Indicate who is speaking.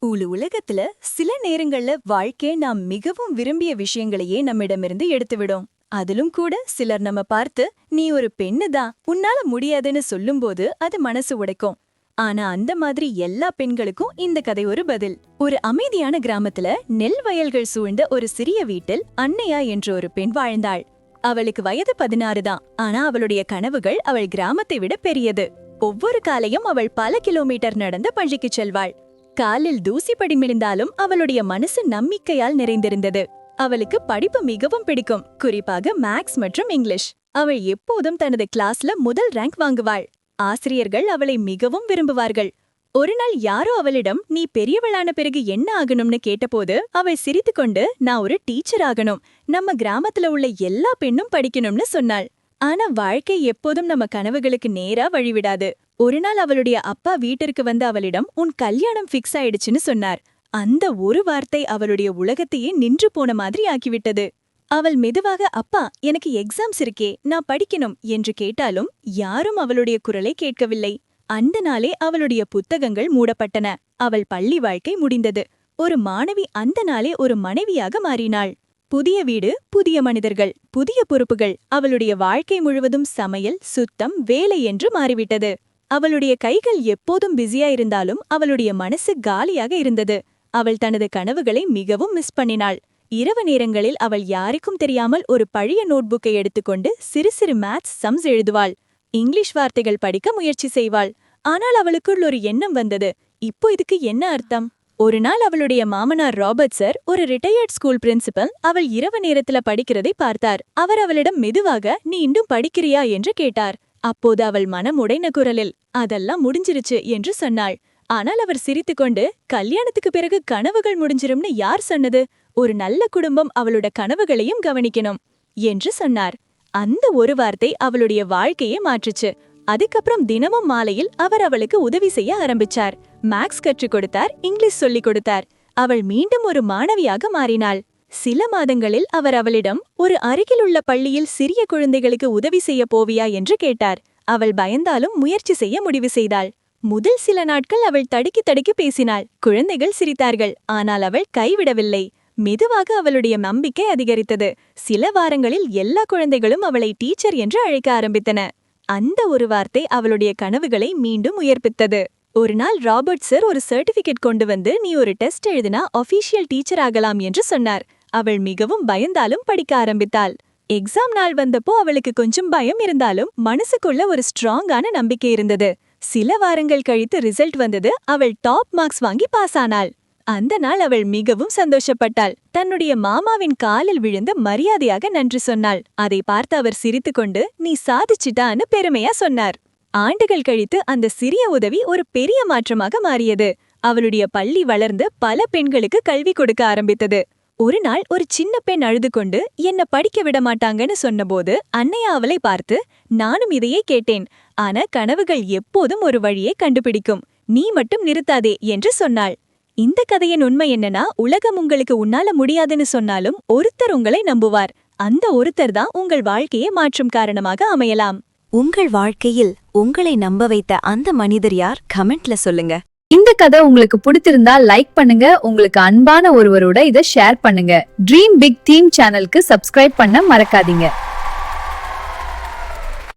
Speaker 1: உலகத்துல சில நேரங்கள்ல வாழ்க்கை நாம் மிகவும் விரும்பிய விஷயங்களையே நம்மிடமிருந்து எடுத்துவிடும். அதிலும் கூட சிலர் நம்ம பார்த்து நீ ஒரு பெண்ணுதான், உன்னால முடியாதுன்னு சொல்லும்போது அது மனசு உடைக்கும். ஆனா அந்த மாதிரி எல்லா பெண்களுக்கும் இந்த கதை ஒரு பதில். ஒரு அமைதியான கிராமத்துல நெல் வயல்கள் சூழ்ந்த ஒரு சிறிய வீட்டில் அன்னையா என்ற ஒரு பெண் வாழ்ந்தாள். அவளுக்கு வயது 16 தான். ஆனா அவளுடைய கனவுகள் அவள் கிராமத்தை விட பெரியது. ஒவ்வொரு காலையும் அவள் பல கிலோமீட்டர் நடந்து பள்ளிக்கு செல்வாள். காலில் தூசி படிமிழிந்தாலும் அவளுடைய மனசு நம்பிக்கையால் நிறைந்திருந்தது. அவளுக்கு படிப்பு மிகவும் பிடிக்கும், குறிப்பாக மேக்ஸ் மற்றும் இங்கிலீஷ். அவள் எப்போதும் தனது கிளாஸ்ல முதல் ரேங்க் வாங்குவாள். ஆசிரியர்கள் அவளை மிகவும் விரும்புவார்கள். ஒரு நாள் யாரோ அவளிடம் நீ பெரியவளான பிறகு என்ன ஆகணும்னு கேட்டபோது அவள் சிரித்துக்கொண்டு நான் ஒரு டீச்சர் ஆகணும், நம்ம கிராமத்துல உள்ள எல்லா பெண்ணும் படிக்கணும்னு சொன்னாள். ஆனா வாழ்க்கை எப்போதும் நம்ம கனவுகளுக்கு நேரா வழிவிடாது. ஒரு நாள் அவளுடைய அப்பா வீட்டிற்கு வந்து அவளிடம் உன் கல்யாணம் ஃபிக்ஸ் ஆயிடுச்சுன்னு சொன்னார். அந்த ஒரு வார்த்தை அவளுடைய உலகத்தையே நின்று போன மாதிரி ஆக்கிவிட்டது. அவள் மெதுவாக அப்பா எனக்கு எக்ஸாம்ஸ் இருக்கே, நான் படிக்கணும் என்று கேட்டாலும் யாரும் அவளுடைய குரலை கேட்கவில்லை. அந்த நாளே அவளுடைய புத்தகங்கள் மூடப்பட்டன. அவள் பள்ளி வாழ்க்கை முடிந்தது. ஒரு மாணவி அந்த நாளே ஒரு மனைவியாக மாறினாள். புதிய வீடு, புதிய மனிதர்கள், புதிய பொறுப்புகள். அவளுடைய வாழ்க்கை முழுவதும் சமையல், சுத்தம், வேலை என்று மாறிவிட்டது. அவளுடைய கைகள் எப்போதும் பிஸியா இருந்தாலும் அவளுடைய மனசு காலியாக இருந்தது. அவள் தனது கனவுகளை மிகவும் மிஸ் பண்ணினாள். இரவு நேரங்களில் அவள் யாருக்கும் தெரியாமல் ஒரு பழைய நோட்புக்கை எடுத்துக்கொண்டு சிறு சிறு மேத்ஸ் சம்ஸ் எழுதுவாள். இங்கிலீஷ் வார்த்தைகள் படிக்க முயற்சி செய்வாள். ஆனால் அவளுக்குள் ஒரு எண்ணம் வந்தது, இப்போ இதுக்கு என்ன அர்த்தம்? ஒரு நாள் அவளுடைய மாமனார் ராபர்ட் சார், ஒரு ரிட்டையர்ட் ஸ்கூல் பிரின்சிபல், அவள் இரவு நேரத்துல படிக்கிறதை பார்த்தார். அவர் அவளிடம் மெதுவாக நீ இன்னும் படிக்கிறியா என்று கேட்டார். அப்போது அவள் மனம் உடைந்த குரலில் அதெல்லாம் முடிஞ்சிருச்சு என்று சொன்னாள். ஆனால் அவர் சிரித்துக்கொண்டு கல்யாணத்துக்கு பிறகு கனவுகள் முடிஞ்சிரும்னு யார் சொன்னது? ஒரு நல்ல குடும்பம் அவளோட கனவுகளையும் கவனிக்கணும் என்று சொன்னார். அந்த ஒரு வார்த்தை அவளுடைய வாழ்க்கையே மாற்றுச்சு. அதுக்கப்புறம் தினமும் மாலையில் அவர் அவளுக்கு உதவி செய்ய ஆரம்பிச்சார். மேக்ஸ் கற்றுக் கொடுத்தார், இங்கிலீஷ் சொல்லிக் கொடுத்தார். அவள் மீண்டும் ஒரு மாணவியாக மாறினாள். சில மாதங்களில் அவர் அவளிடம் ஒரு அருகிலுள்ள பள்ளியில் சிறிய குழந்தைகளுக்கு உதவி செய்ய போவியா என்று கேட்டார். அவள் பயந்தாலும் முயற்சி செய்ய முடிவு செய்தாள். முதல் சில நாட்கள் அவள் தடுக்கி தடுக்கி பேசினாள். குழந்தைகள் சிரித்தார்கள், ஆனால் அவள் கைவிடவில்லை. மெதுவாக அவளுடைய நம்பிக்கை அதிகரித்தது. சில வாரங்களில் எல்லா குழந்தைகளும் அவளை டீச்சர் என்று அழைக்க ஆரம்பித்தன. அந்த ஒரு வார்த்தை அவளுடைய கனவுகளை மீண்டும் உயர்ப்பித்தது. ஒரு நாள் ராபர்ட் சார் ஒரு சர்டிபிகேட் கொண்டு வந்து நீ ஒரு டெஸ்ட் எழுதினா ஆபீஷியல் டீச்சர் ஆகலாம் என்று சொன்னார். அவள் மிகவும் பயந்தாலும் படிக்க ஆரம்பித்தாள். எக்ஸாம் நாள் வந்தப்போ அவளுக்கு கொஞ்சம் பயம் இருந்தாலும் மனசுக்குள்ள ஒரு ஸ்ட்ராங்கான நம்பிக்கை இருந்தது. சில வாரங்கள் கழித்து ரிசல்ட் வந்தது. அவள் டாப் மார்க்ஸ் வாங்கி பாஸ் ஆனாள். அந்த நாள் அவள் மிகவும் சந்தோஷப்பட்டாள். தன்னுடைய மாமாவின் காலில் விழுந்து மரியாதையாக நன்றி சொன்னாள். அதை பார்த்து அவர் சிரித்துக்கொண்டு நீ சாதிச்சிட்டான்னு பெருமையா சொன்னார். ஆண்டுகள் கழித்து அந்த சிறிய உதவி ஒரு பெரிய மாற்றமாக மாறியது. அவளுடைய பள்ளி வளர்ந்து பல பெண்களுக்கு கல்வி கொடுக்க ஆரம்பித்தது. ஒரு நாள் ஒரு சின்ன பெண் அழுது கொண்டு என்ன படிக்க விட மாட்டாங்கன்னு சொன்னபோது அன்னையா அவளை பார்த்து நானும் இதையே கேட்டேன், ஆனா கனவுகள் எப்போதும் ஒரு வழியை கண்டுபிடிக்கும், நீ மட்டும் நிறுத்தாதே என்று சொன்னாள். இந்த கதையின் உண்மை என்னன்னா, உலகம் உங்களுக்கு உன்னால முடியாதுன்னு சொன்னாலும் ஒருத்தர் உங்களை நம்புவார். அந்த ஒருத்தர் தான் உங்கள் வாழ்க்கையை மாற்றும் காரணமாக அமையலாம்.
Speaker 2: உங்கள் வாழ்க்கையில் உங்களை நம்ப வைத்த அந்த மனிதர் யார்? கமெண்ட்ல சொல்லுங்க.
Speaker 3: இந்த கதை உங்களுக்கு பிடிச்சிருந்தா லைக் பண்ணுங்க. உங்களுக்கு அன்பான ஒருவரோட இதை ஷேர் பண்ணுங்க. ட்ரீம் பிக் டீம் சேனலுக்கு சப்ஸ்கிரைப் பண்ண மறக்காதீங்க.